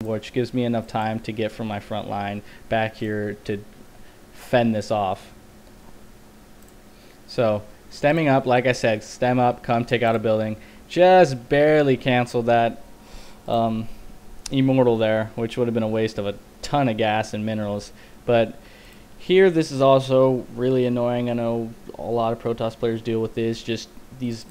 which gives me enough time to get from my front line back here to fend this off. So stemming up, like I said, stem up, come take out a building. Just barely canceled that immortal there, which would have been a waste of a ton of gas and minerals. But here, this is also really annoying. I know a lot of Protoss players deal with this. Just these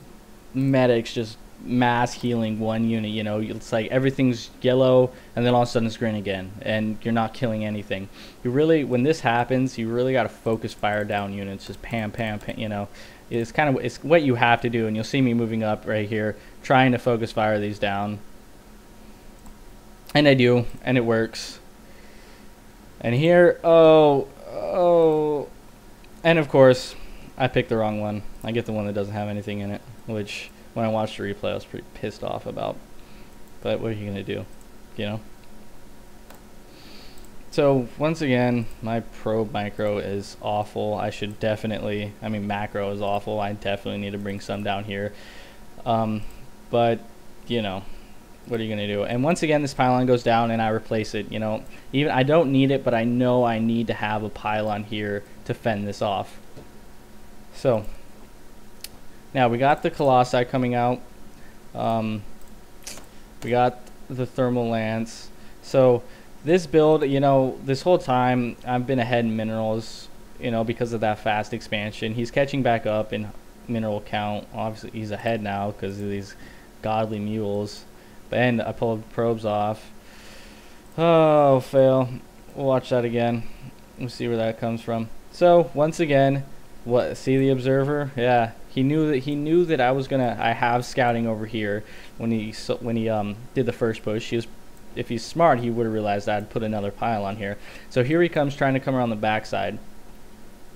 medics just mass healing one unit. You know, it's like everything's yellow and then all of a sudden it's green again, and you're not killing anything. You really, when this happens, you really got to focus fire down units. Just pam, pam, pam. You know, it's kind of, it's what you have to do. And you'll see me moving up right here, trying to focus fire these down. And I do, and it works. And here, oh, and of course, I picked the wrong one. I get the one that doesn't have anything in it, which when I watched the replay, I was pretty pissed off about. But what are you gonna do, you know? So once again, my probe micro is awful. I should definitely, I mean, macro is awful. I definitely need to bring some down here. But you know, what are you gonna do? And once again, this pylon goes down and I replace it. You know, even I don't need it, but I know I need to have a pylon here to fend this off. So now we got the Colossi coming out. We got the thermal lance. So this build, you know, this whole time I've been ahead in minerals, you know, because of that fast expansion. He's catching back up in mineral count. Obviously he's ahead now because of these godly mules. And I pulled probes off. Oh, fail. We'll watch that again. We'll see where that comes from. So once again, what? See the observer? Yeah, he knew that I was gonna. I have scouting over here when he did the first push. If he's smart, he would have realized I'd put another pylon here. So here he comes trying to come around the backside,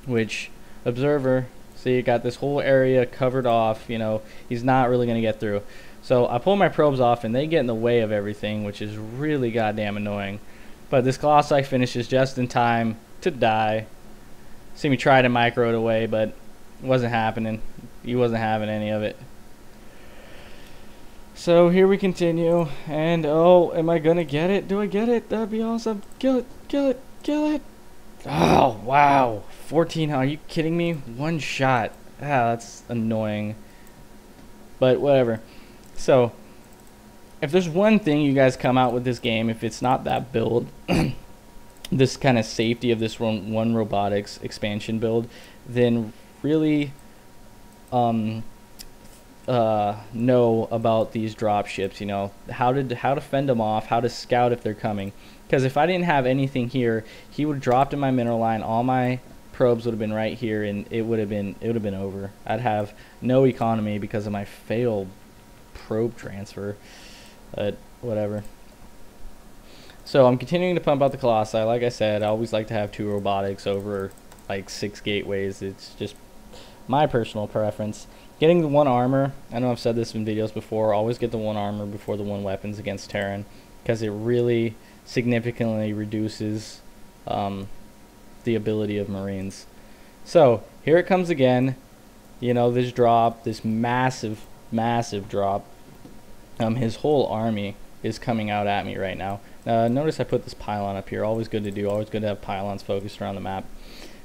which observer. See, you got this whole area covered off. You know, he's not really gonna get through. So I pull my probes off and they get in the way of everything, which is really goddamn annoying. But this Colossi finishes just in time to die. See me try to micro it away, but it wasn't happening. He wasn't having any of it. So here we continue. And oh, am I gonna get it? Do I get it? That'd be awesome. Kill it, kill it, kill it. Oh, wow. 14, are you kidding me? One shot. Ah, that's annoying. But whatever. So, if there's one thing you guys come out with this game, if it's not that build, this kind of safety of this one robotics expansion build, then really know about these drop ships. You know, how to fend them off, how to scout if they're coming. Because if I didn't have anything here, he would have dropped in my mineral line. All my probes would have been right here, and it would have been over. I'd have no economy because of my failed probe transfer, but whatever. So I'm continuing to pump out the Colossi. Like I said, I always like to have 2 robotics over like 6 gateways. It's just my personal preference. Getting the 1 armor, I know I've said this in videos before, always get the 1 armor before the 1 weapons against Terran, because it really significantly reduces the ability of Marines. So here it comes again. You know, this drop, this massive drop. His whole army is coming out at me right now. Notice I put this pylon up here. Always good to do. Always good to have pylons focused around the map.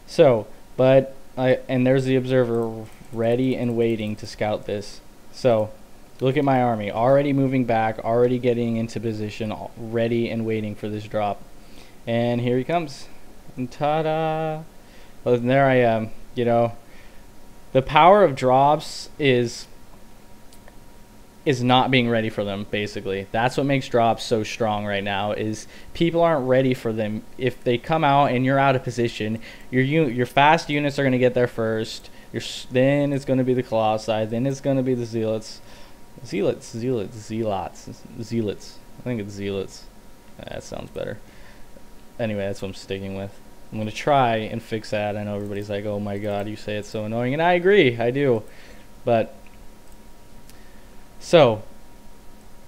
So, and there's the observer ready and waiting to scout this. So, look at my army. Already moving back. Already getting into position. Ready and waiting for this drop. And here he comes. And ta-da! Well, there I am. You know, the power of drops is not being ready for them. Basically, that's what makes drops so strong right now, is people aren't ready for them. If they come out and you're out of position, your fast units are going to get there first. Then it's going to be the Colossi, then it's going to be the zealots. I think it's zealots. That sounds better. Anyway, that's what I'm sticking with. I'm going to try and fix that. I know everybody's like, oh my god, you say it's so annoying, and I agree, I do. But so,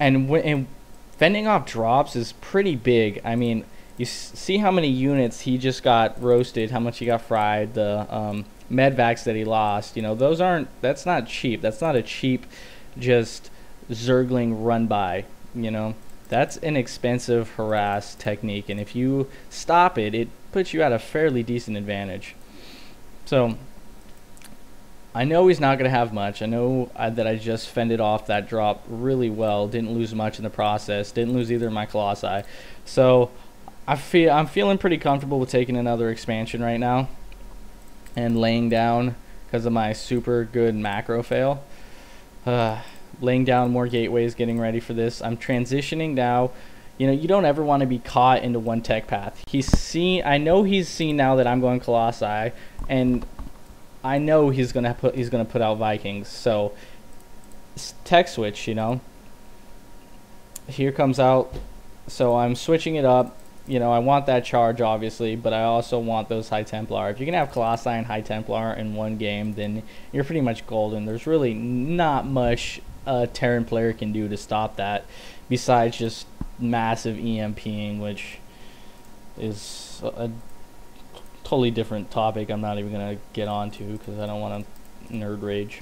and fending off drops is pretty big. I mean, you see how many units he just got roasted, how much he got fried, the medvacs that he lost. You know, that's not cheap. That's not a cheap just zergling run by, you know. That's an expensive harass technique, and if you stop it, it puts you at a fairly decent advantage. So I know he's not going to have much. I know that I just fended off that drop really well. Didn't lose much in the process. Didn't lose either of my Colossi. So I'm feeling pretty comfortable with taking another expansion right now and laying down because of my super good macro fail. Laying down more gateways, getting ready for this. I'm transitioning now. You know, you don't ever want to be caught into one tech path. I know he's seen now that I'm going Colossi, and I know he's gonna put out Vikings. So tech switch, you know. Here comes out. So I'm switching it up. You know, I want that charge obviously, but I also want those High Templar. If you can have Colossi and High Templar in one game, then you're pretty much golden. There's really not much a Terran player can do to stop that, besides just massive EMPing, which is a totally different topic I'm not even going to get onto because I don't want to nerd rage.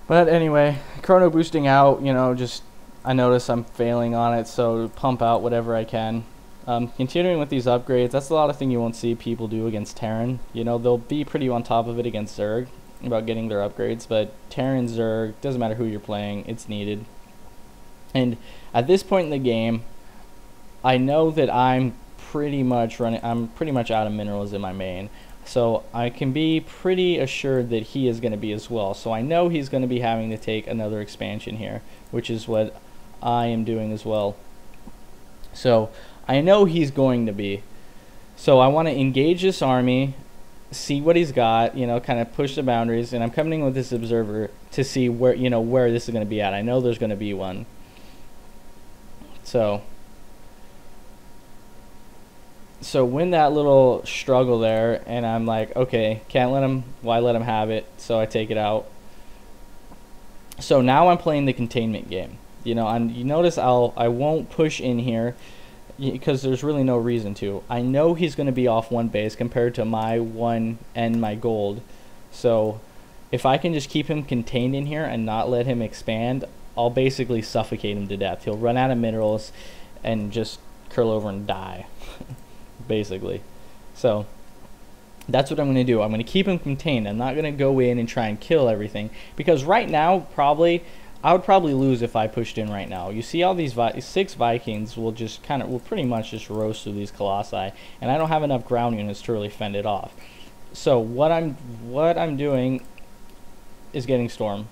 But anyway, chrono boosting out, you know, just I notice I'm failing on it, so pump out whatever I can. Continuing with these upgrades, that's a lot of thing you won't see people do against Terran. You know, they'll be pretty on top of it against Zerg about getting their upgrades, but Terran, Zerg, doesn't matter who you're playing, it's needed. And at this point in the game, I know that I'm pretty much out of minerals in my main, so I can be pretty assured that he is going to be as well. So I know he's going to be having to take another expansion here, which is what I am doing as well. So I know he's going to be. So I want to engage this army, see what he's got, you know, kind of push the boundaries, and I'm coming in with this observer to see where, you know, where this is going to be at. I know there's going to be one. So when that little struggle there, and I'm like, okay, why let him have it? So I take it out. So now I'm playing the containment game. You know, you notice I won't push in here because there's really no reason to. I know he's going to be off one base compared to my one and my gold. So if I can just keep him contained in here and not let him expand, I'll basically suffocate him to death. He'll run out of minerals and just curl over and die, basically. So that's what I'm going to do. I'm going to keep him contained. I'm not going to go in and try and kill everything, because right now I would probably lose if I pushed in right now. You see all these 6 Vikings will pretty much just roast through these Colossi, and I don't have enough ground units to really fend it off. So what I'm doing is getting Storm.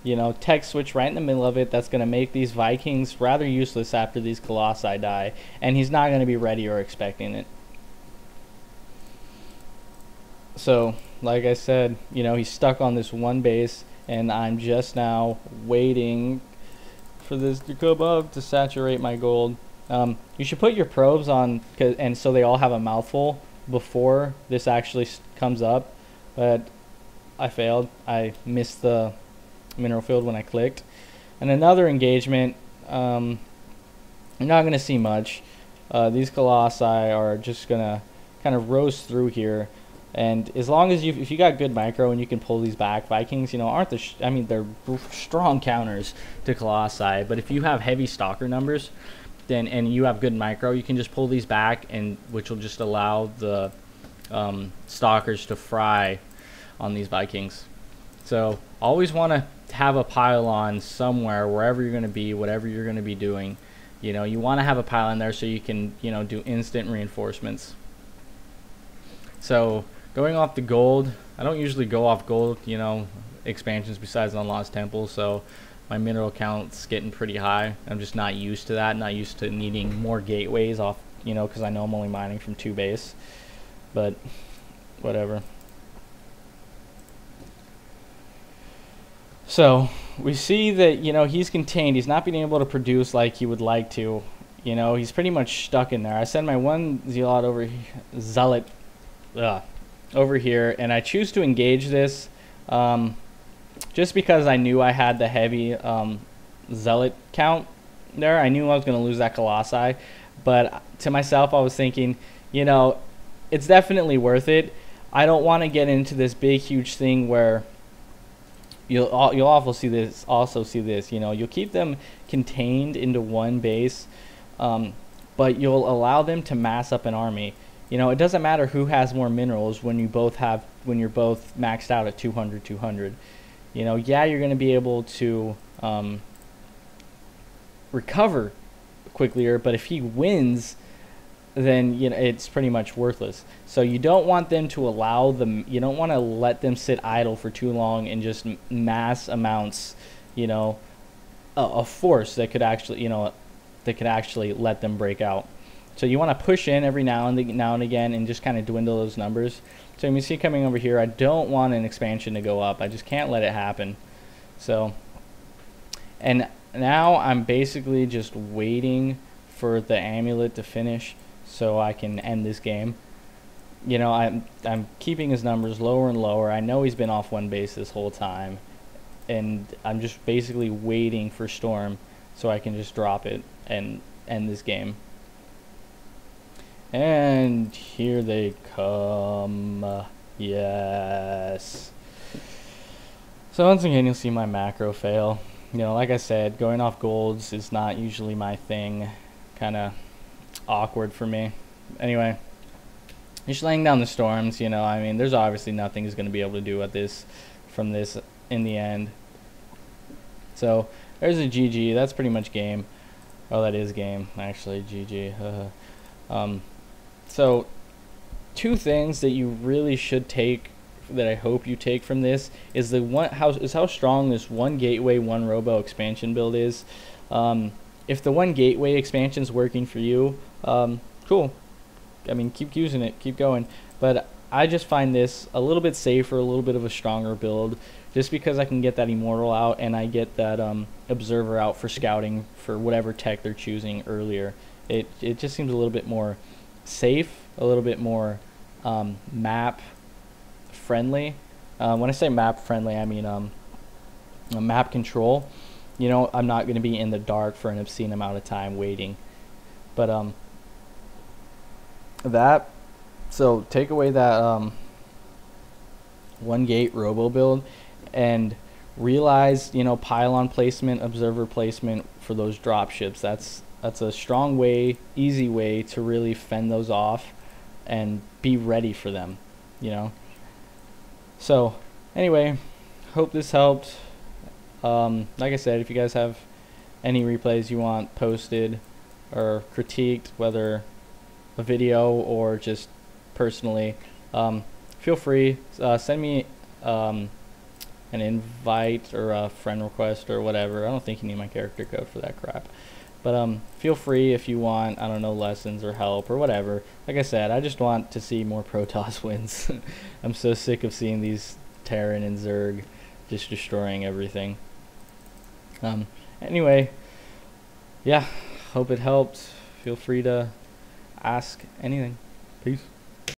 You know, tech switch right in the middle of it. That's going to make these Vikings rather useless after these Colossi die, and he's not going to be ready or expecting it. So, like I said, you know, he's stuck on this one base, and I'm just now waiting for this to come up to saturate my gold. You should put your probes on, and so they all have a mouthful before this actually comes up, but I failed. I missed the mineral field when I clicked. And another engagement, you're not going to see much. These Colossi are just going to kind of roast through here. And as long as if you got good micro and you can pull these back, Vikings, you know, aren't they're strong counters to Colossi. But if you have heavy stalker numbers, and you have good micro, you can just pull these back, and which will just allow the stalkers to fry on these Vikings. So always want to have a pylon somewhere, wherever you're going to be, whatever you're going to be doing. You know, you want to have a pylon there so you can, you know, do instant reinforcements. So going off the gold, I don't usually go off gold, you know, expansions besides on Lost Temple, so my mineral count's getting pretty high. I'm just not used to that, not used to needing more gateways off, you know, because I know I'm only mining from 2 base, but whatever. So we see that, you know, he's contained. He's not being able to produce like he would like to. You know, he's pretty much stuck in there. I send my one zealot over here, and I choose to engage this just because I knew I had the heavy zealot count there. I knew I was going to lose that Colossi, but to myself I was thinking, you know, it's definitely worth it. I don't want to get into this big huge thing where you'll also see this. You know, you'll keep them contained into one base, but you'll allow them to mass up an army. You know, it doesn't matter who has more minerals when you're both maxed out at 200. You know, yeah, you're going to be able to recover quicker, but if he wins, then you know it's pretty much worthless. So you don't want them to allow them. You don't want to let them sit idle for too long and just mass amounts, you know, of force that could actually, let them break out. So you want to push in every now and again and just kind of dwindle those numbers. So you see coming over here, I don't want an expansion to go up. I just can't let it happen. So, and now I'm basically just waiting for the amulet to finish so I can end this game. You know, I'm keeping his numbers lower and lower. I know he's been off one base this whole time, and I'm just basically waiting for Storm so I can just drop it and end this game. And here they come. Yes. So once again, you'll see my macro fail. You know, like I said, going off golds is not usually my thing. Kind of awkward for me. Anyway, just laying down the storms. You know, I mean, there's obviously nothing he's going to be able to do at this from this in the end. So there's a GG. That's pretty much game. Oh, that is game actually. GG. So two things that you really should take, that I hope you take from this, is how strong this one gateway, one robo expansion build is. If the one gateway expansion is working for you, cool. I mean, keep using it, keep going. But I just find this a little bit safer, a little bit of a stronger build, just because I can get that immortal out and I get that observer out for scouting for whatever tech they're choosing earlier. It just seems a little bit more safe, a little bit more map friendly. When I say map friendly, I mean map control. You know, I'm not going to be in the dark for an obscene amount of time waiting. But so take away that one gate robo build and realize, you know, pylon placement, observer placement for those drop ships. That's a strong way, easy way to really fend those off and be ready for them, you know. So anyway, hope this helped. Like I said, if you guys have any replays you want posted or critiqued, whether a video or just personally, feel free. Send me an invite or a friend request or whatever. I don't think you need my character code for that crap. But feel free if you want, I don't know, lessons or help or whatever. Like I said, I just want to see more Protoss wins. I'm so sick of seeing these Terran and Zerg just destroying everything. Anyway, yeah, hope it helped. Feel free to ask anything. Peace.